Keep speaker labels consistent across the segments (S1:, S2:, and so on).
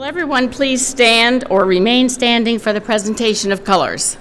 S1: everyone please stand or remain standing for the presentation of colors?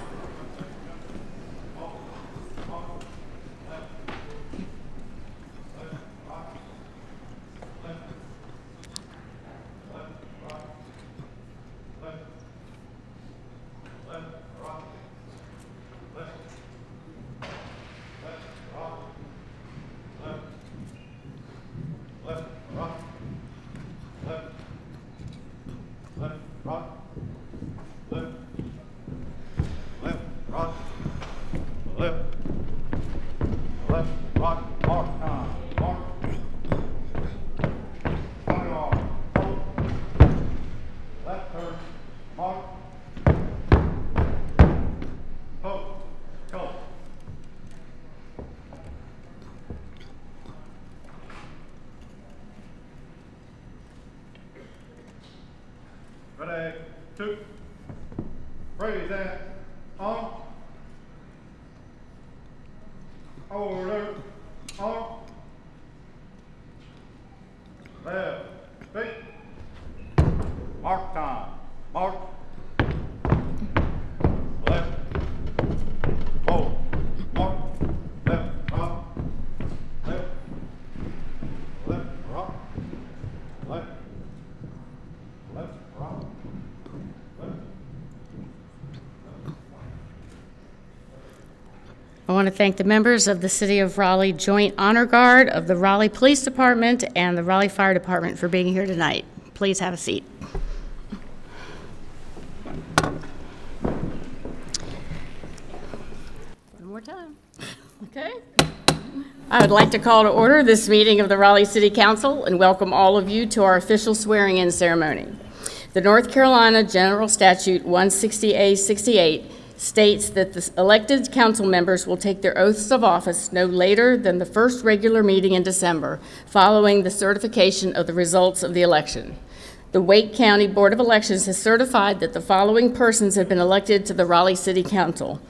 S2: Ready, two, raise that, on, order, on, left, straight, mark time, mark, left, hold, mark, left, rock, left, left, rock, left, left, rock.
S1: I want to thank the members of the City of Raleigh Joint Honor Guard of the Raleigh Police Department and the Raleigh Fire Department for being here tonight. Please have a seat. One more time. Okay. I would like to call to order this meeting of the Raleigh City Council and welcome all of you to our official swearing-in ceremony. The North Carolina General Statute 160A-68 states that the elected council members will take their oaths of office no later than the first regular meeting in December, following the certification of the results of the election. The Wake County Board of Elections has certified that the following persons have been elected to the Raleigh City Council.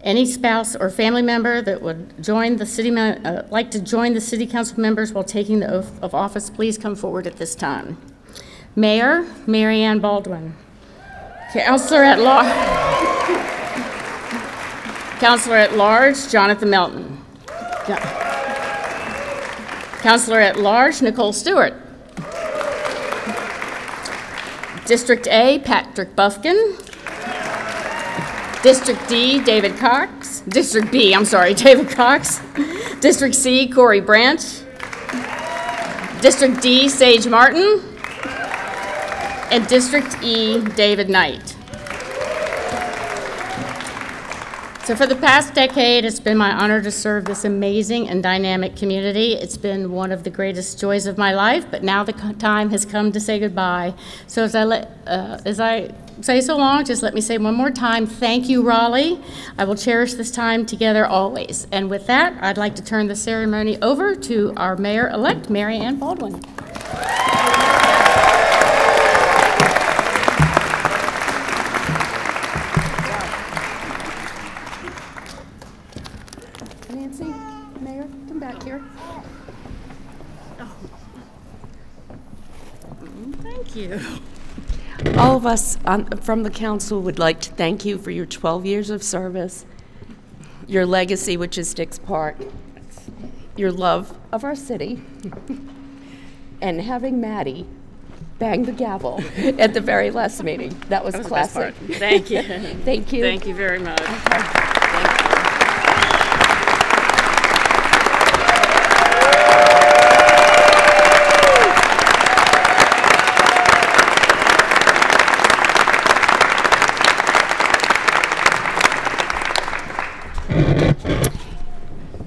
S1: Any spouse or family member that would join the city, like to join the city council members while taking the oath of office, please come forward at this time. Mayor, Mary Ann Baldwin. Counselor at Large, Jonathan Melton. Counselor at Large, Nicole Stewart. District A, Patrick Buffkin. District D, David Cox. District B, I'm sorry, David Cox. District C, Corey Branch. District D, Sage Martin. And District E, David Knight. So for the past decade, it's been my honor to serve this amazing and dynamic community. It's been one of the greatest joys of my life, but now the time has come to say goodbye. So as I say so long, just let me say one more time, thank you, Raleigh. I will cherish this time together always. And with that, I'd like to turn the ceremony over to our mayor-elect, Mary Ann Baldwin. You.
S3: All of us from the council would like to thank you for your 12 years of service, your legacy, which is Dix Park, your love of our city, and having Maddie bang the gavel at the very last meeting. That was classic.
S1: Thank you.
S3: Thank you.
S1: Thank you very much.
S3: Okay.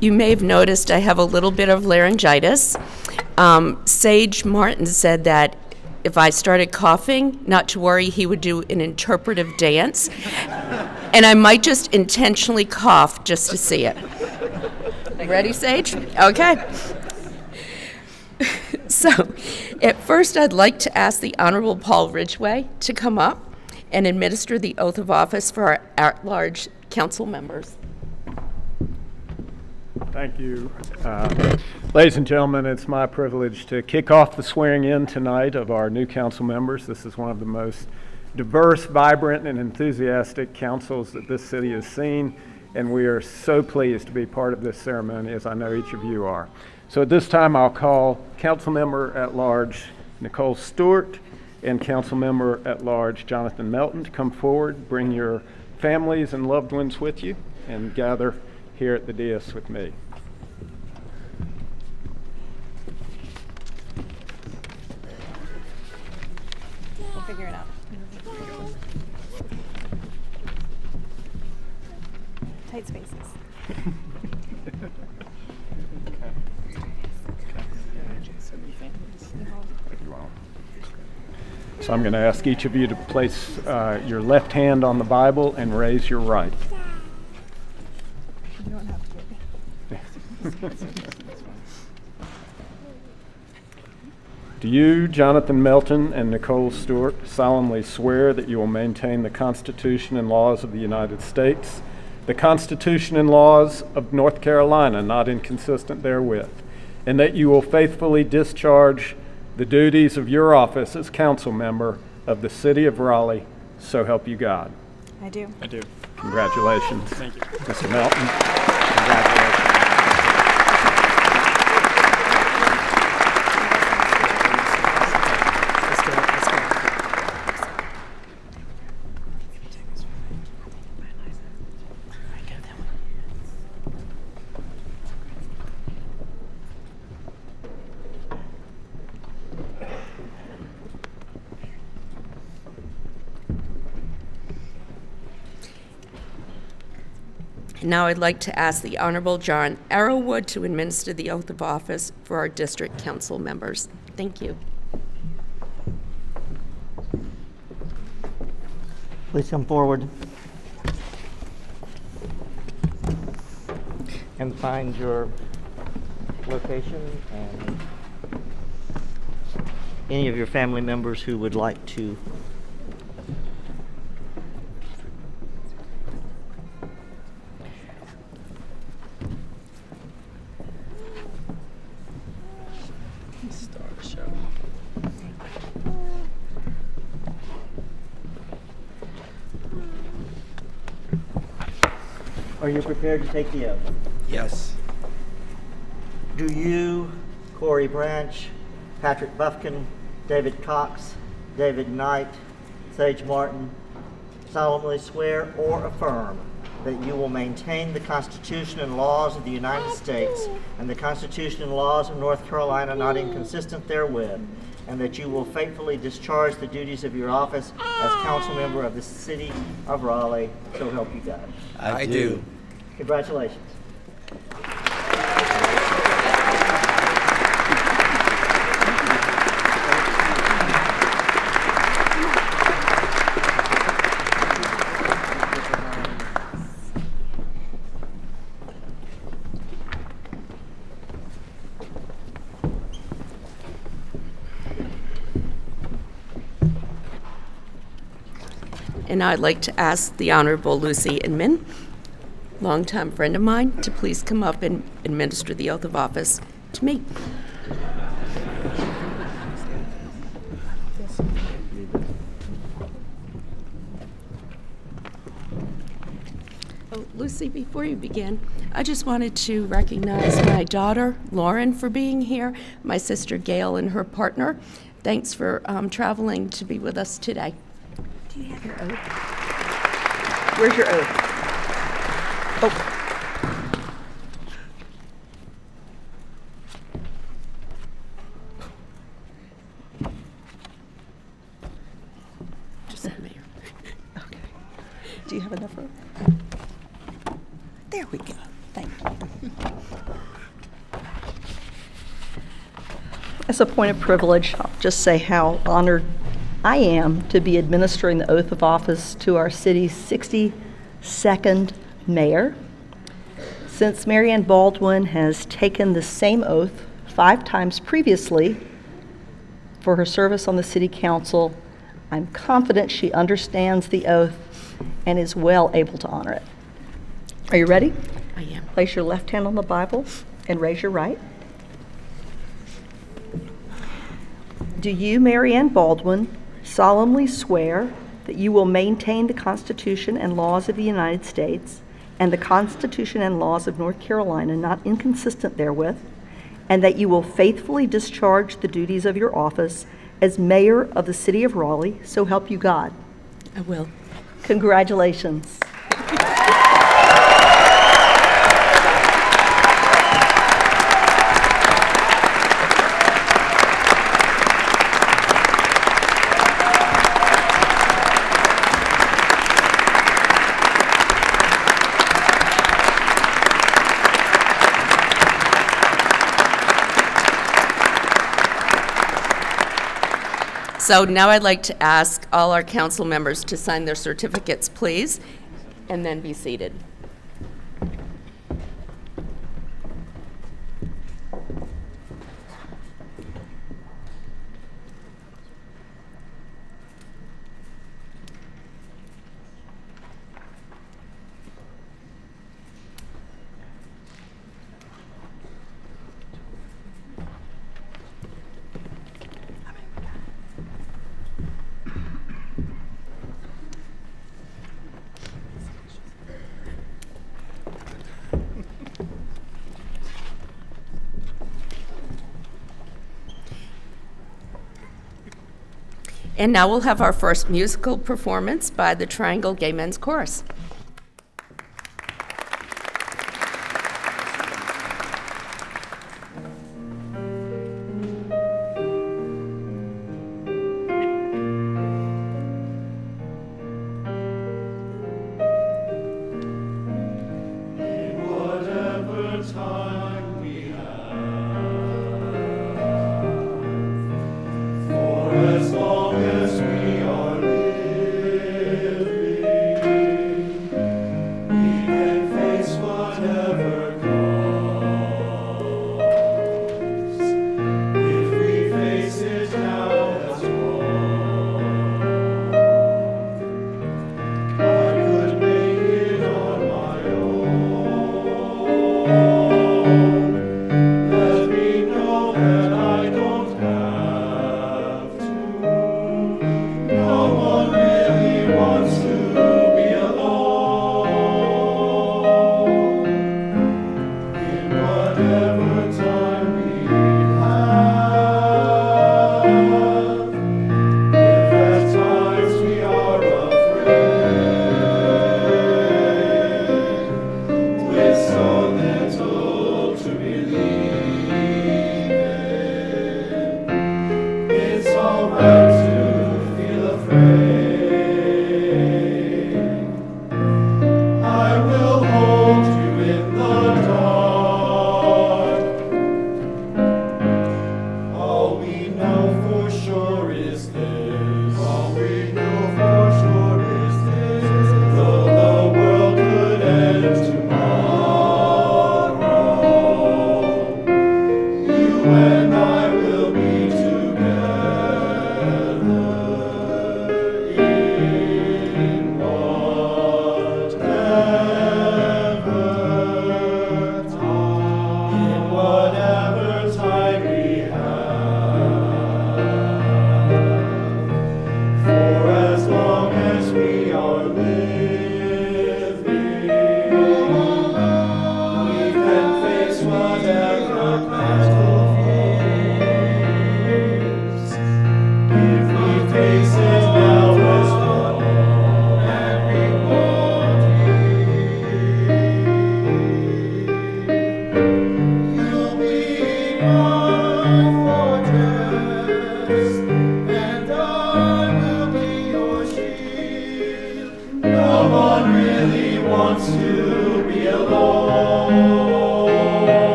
S3: You may have noticed I have a little bit of laryngitis. Sage Martin said that if I started coughing, not to worry, he would do an interpretive dance. And I might just intentionally cough just to see it. Ready, Sage? Okay. So, at first I'd like to ask the Honorable Paul Ridgway to come up and administer the oath of office for our at-large council members.
S4: Thank you. Ladies and gentlemen, it's my privilege to kick off the swearing in tonight of our new council members. This is one of the most diverse, vibrant, and enthusiastic councils that this city has seen, and we are so pleased to be part of this ceremony, as I know each of you are. So at this time, I'll call Council Member at Large Nicole Stewart and Council Member at Large Jonathan Melton to come forward, bring your families and loved ones with you, and gather here at the dais with me.
S5: We'll figure it out. Tight spaces.
S4: So I'm going to ask each of you to place your left hand on the Bible and raise your right.
S5: You don't have to.
S4: Do you, Jonathan Melton and Nicole Stewart, solemnly swear that you will maintain the Constitution and laws of the United States, the Constitution and laws of North Carolina, not inconsistent therewith, and that you will faithfully discharge the duties of your office as council member of the City of Raleigh, so help you God?
S5: I do.
S6: I do.
S4: Congratulations.
S6: Thank you.
S4: Mr. Melton, congratulations.
S3: Now I'd like to ask the Honorable John Arrowwood to administer the oath of office for our district council members. Thank you.
S7: Please come forward and find your location and any of your family members who would like to Are you prepared to take the oath?
S6: Yes.
S7: Do you, Corey Branch, Patrick Buffkin, David Cox, David Knight, Sage Martin, solemnly swear or affirm that you will maintain the Constitution and laws of the United States and the Constitution and laws of North Carolina not inconsistent therewith, and that you will faithfully discharge the duties of your office as council member of the City of Raleigh, so help you God?
S6: I do.
S7: Congratulations.
S3: And now I'd like to ask the Honorable Lucy Inman, longtime friend of mine, to please come up and administer the oath of office to me. Oh, Lucy, before you begin, I just wanted to recognize my daughter, Lauren, for being here, my sister, Gail, and her partner. Thanks for traveling to be with us today. Do you have your oath? Where's your oath? Oh. Just the mayor.
S8: Okay. Do you have enough room? There we go. Thank you. As a point of privilege, I'll just say how honored I am to be administering the oath of office to our city's 62nd mayor. Since Marianne Baldwin has taken the same oath 5 times previously for her service on the city council, I'm confident she understands the oath and is well able to honor it. Are you ready?
S3: I am.
S8: Place your left hand on the Bible and raise your right. Do you, Mary Ann Baldwin, solemnly swear that you will maintain the Constitution and laws of the United States and the Constitution and laws of North Carolina not inconsistent therewith, and that you will faithfully discharge the duties of your office as mayor of the city of Raleigh, so help you God?
S3: I will.
S8: Congratulations.
S3: So now I'd like to ask all our council members to sign their certificates, please, and then be seated. And now we'll have our first musical performance by the Triangle Gay Men's Chorus.
S2: As long as we are living,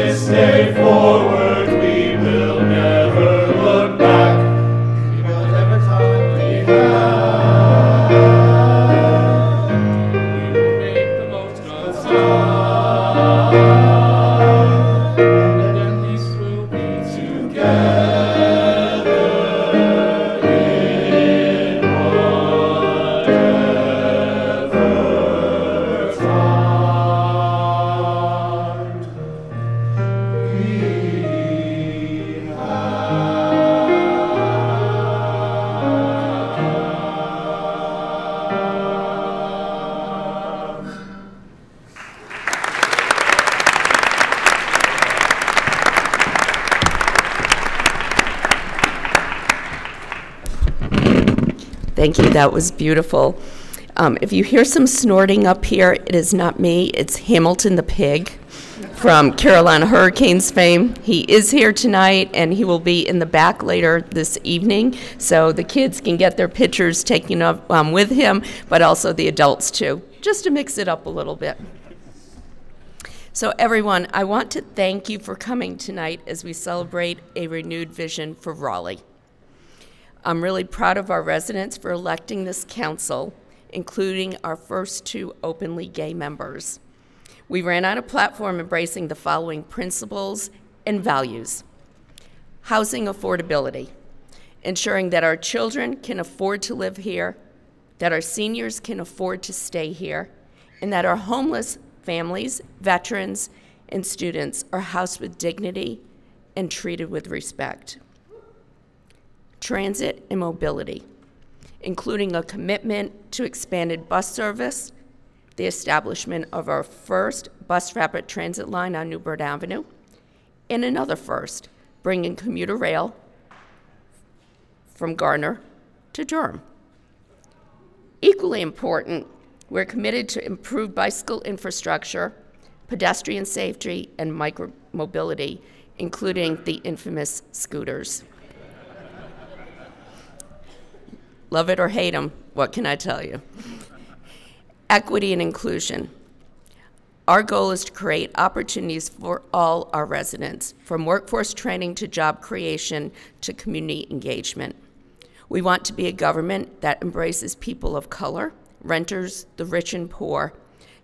S2: this day forward, we will never look back. We will every time we have. We will make the most of time, and at least we'll be together in whatever time we have.
S3: Thank you, that was beautiful. If you hear some snorting up here, it is not me, it's Hamilton the pig from Carolina Hurricanes fame. He is here tonight, and he will be in the back later this evening, so the kids can get their pictures taken up with him, but also the adults too, just to mix it up a little bit. So everyone, I want to thank you for coming tonight as we celebrate a renewed vision for Raleigh. I'm really proud of our residents for electing this council, including our first 2 openly gay members. We ran on a platform embracing the following principles and values: housing affordability, ensuring that our children can afford to live here, that our seniors can afford to stay here, and that our homeless families, veterans, and students are housed with dignity and treated with respect. Transit and mobility, including a commitment to expanded bus service, the establishment of our first bus rapid transit line on Newbert Avenue, and another first, bringing commuter rail from Gardner to Durham. Equally important, we're committed to improved bicycle infrastructure, pedestrian safety, and micromobility, including the infamous scooters. Love it or hate them, what can I tell you? Equity and inclusion. Our goal is to create opportunities for all our residents, from workforce training to job creation to community engagement. We want to be a government that embraces people of color, renters, the rich and poor,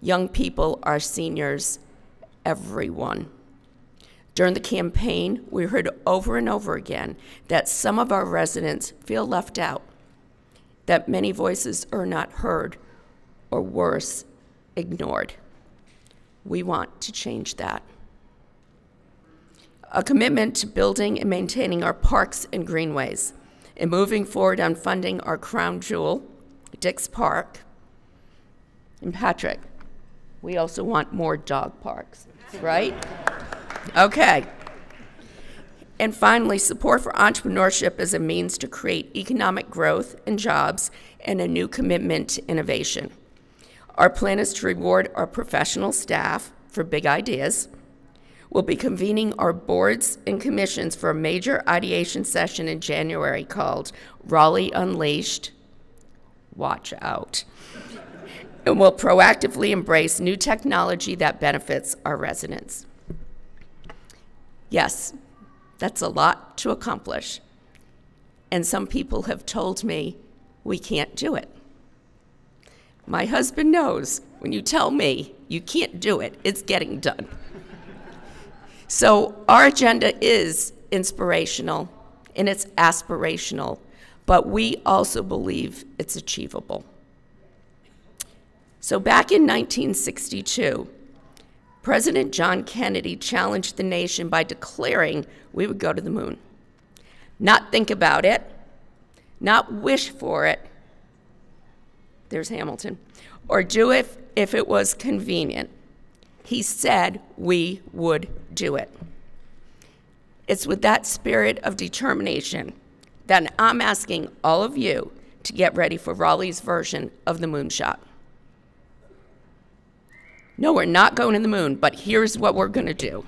S3: young people, our seniors, everyone. During the campaign, we heard over and over again that some of our residents feel left out, that many voices are not heard, or worse, ignored. We want to change that. A commitment to building and maintaining our parks and greenways, and moving forward on funding our crown jewel, Dix Park. And Patrick, we also want more dog parks, right? Okay. And finally, support for entrepreneurship as a means to create economic growth and jobs and a new commitment to innovation. Our plan is to reward our professional staff for big ideas. We'll be convening our boards and commissions for a major ideation session in January called Raleigh Unleashed. Watch out. And we'll proactively embrace new technology that benefits our residents. Yes, that's a lot to accomplish. And some people have told me we can't do it. My husband knows when you tell me you can't do it, it's getting done. So our agenda is inspirational and it's aspirational, but we also believe it's achievable. So back in 1962, President John Kennedy challenged the nation by declaring we would go to the moon. Not think about it, not wish for it, there's Hamilton, or do it if it was convenient. He said we would do it. It's with that spirit of determination that I'm asking all of you to get ready for Raleigh's version of the moonshot. No, we're not going to the moon, but here's what we're going to do.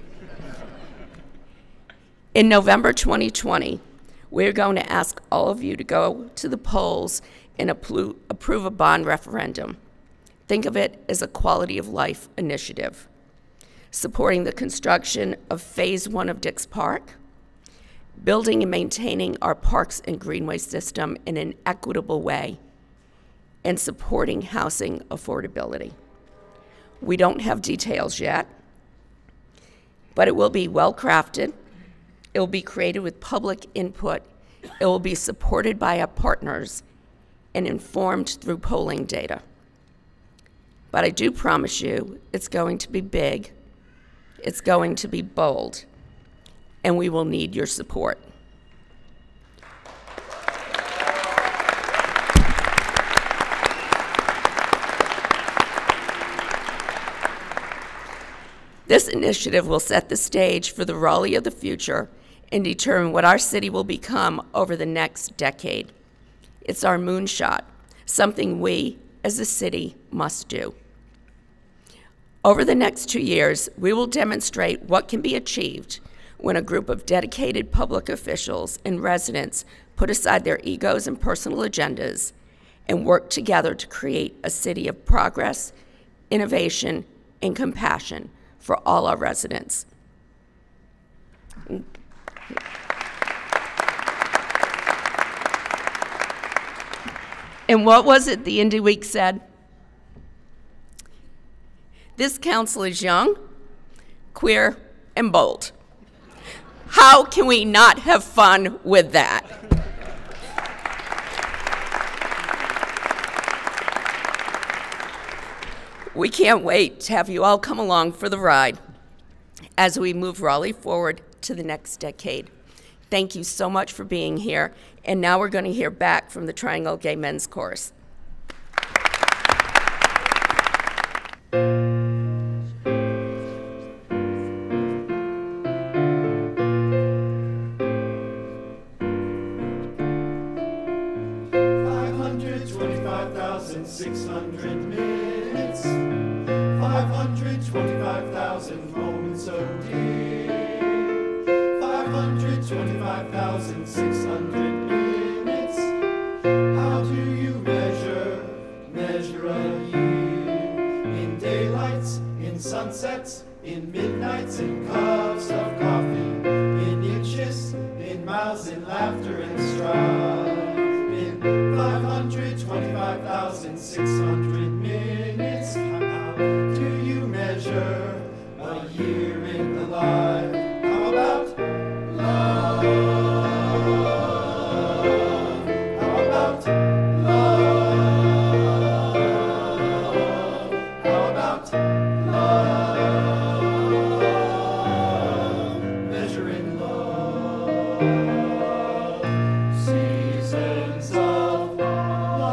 S3: In November 2020, we're going to ask all of you to go to the polls and approve a bond referendum. Think of it as a quality of life initiative. supporting the construction of Phase 1 of Dix Park, building and maintaining our parks and greenway system in an equitable way, and supporting housing affordability. We don't have details yet, but it will be well-crafted, it will be created with public input, it will be supported by our partners, and informed through polling data. But I do promise you, it's going to be big, it's going to be bold, and we will need your support. This initiative will set the stage for the Raleigh of the future and determine what our city will become over the next decade. It's our moonshot, something we, as a city, must do. Over the next 2 years, we will demonstrate what can be achieved when a group of dedicated public officials and residents put aside their egos and personal agendas and work together to create a city of progress, innovation, and compassion for all our residents. And what was it the Indie Week said? This council is young, queer, and bold. How can we not have fun with that? We can't wait to have you all come along for the ride as we move Raleigh forward to the next decade. Thank you so much for being here. And now we're going to hear back from the Triangle Gay Men's Chorus.
S2: Minutes, 525,000 moments, oh dear. 525,600 minutes. How do you measure a year? In daylights, in sunsets, in midnights, in cups of coffee, in inches, in miles, in laughter and strife. In 525,600 minutes. How do you measure a year in the life? How about love? How about love? How about love? Measuring love. Seasons of love.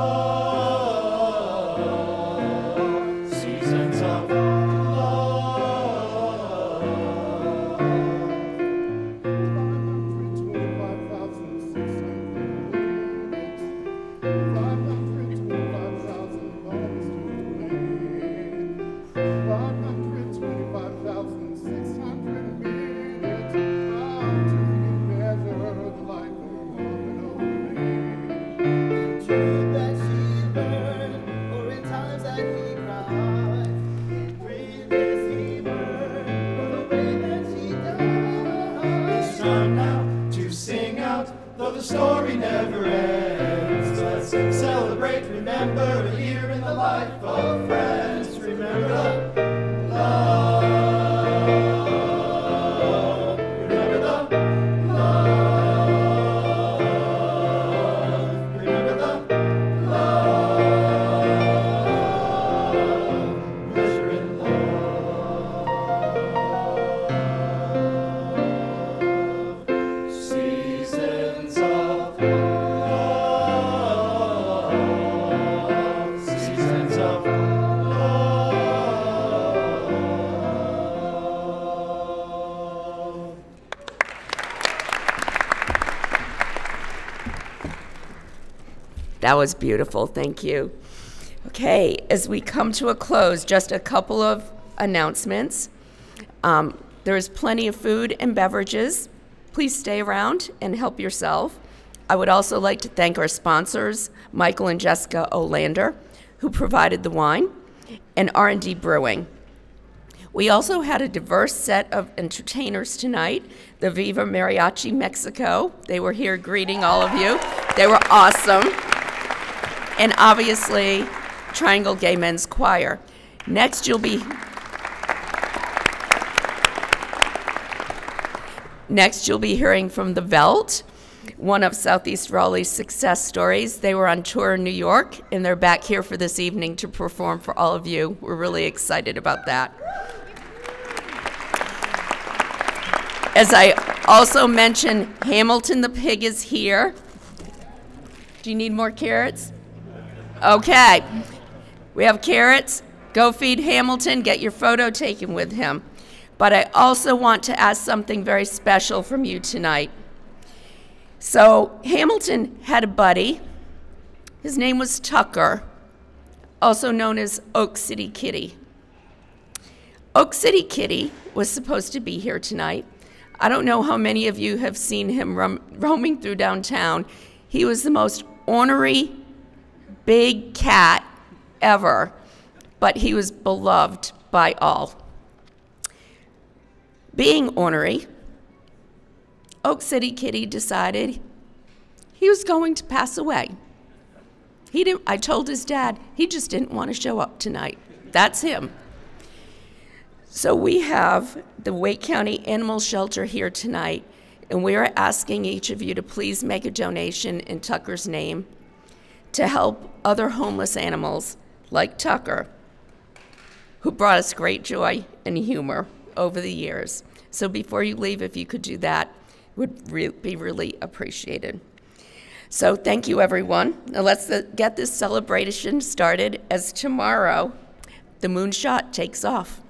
S2: Seasons of love. 525,600 minutes. How do you measure the life of a woman or man? Truth that she burned, or in times that he cried, in bridges he burned, or the way that she died. It's time now to sing out, though the story never ends. Let's celebrate, remember a year in the life of friends. Remember the love. Remember the love. Remember the love. Measuring love. Seasons of love. Seasons of love.
S3: 'That was beautiful, thank you. Okay, as we come to a close, just a couple of announcements. There is plenty of food and beverages. Please stay around and help yourself. I would also like to thank our sponsors, Michael and Jessica Olander, who provided the wine, and R&D Brewing. We also had a diverse set of entertainers tonight. The Viva Mariachi Mexico, they were here greeting all of you. They were awesome. And obviously, Triangle Gay Men's Choir. Next you'll be hearing from the Velt, one of Southeast Raleigh's success stories. They were on tour in New York, and they're back here for this evening to perform for all of you. We're really excited about that. As I also mentioned, Hamilton the Pig is here. Do you need more carrots? Okay. We have carrots. Go feed Hamilton. Get your photo taken with him. But I also want to ask something very special from you tonight. So Hamilton had a buddy. His name was Tucker, also known as Oak City Kitty. Oak City Kitty was supposed to be here tonight. I don't know how many of you have seen him roaming through downtown. He was the most ornery, big cat ever, but he was beloved by all. Being ornery, Oak City Kitty decided he was going to pass away. I told his dad he just didn't want to show up tonight. That's him. So we have the Wake County Animal Shelter here tonight, and we are asking each of you to please make a donation in Tucker's name to help other homeless animals like Tucker, who brought us great joy and humor over the years. So before you leave, if you could do that, would be really appreciated. So thank you, everyone. Now let's get this celebration started, as tomorrow the moonshot takes off.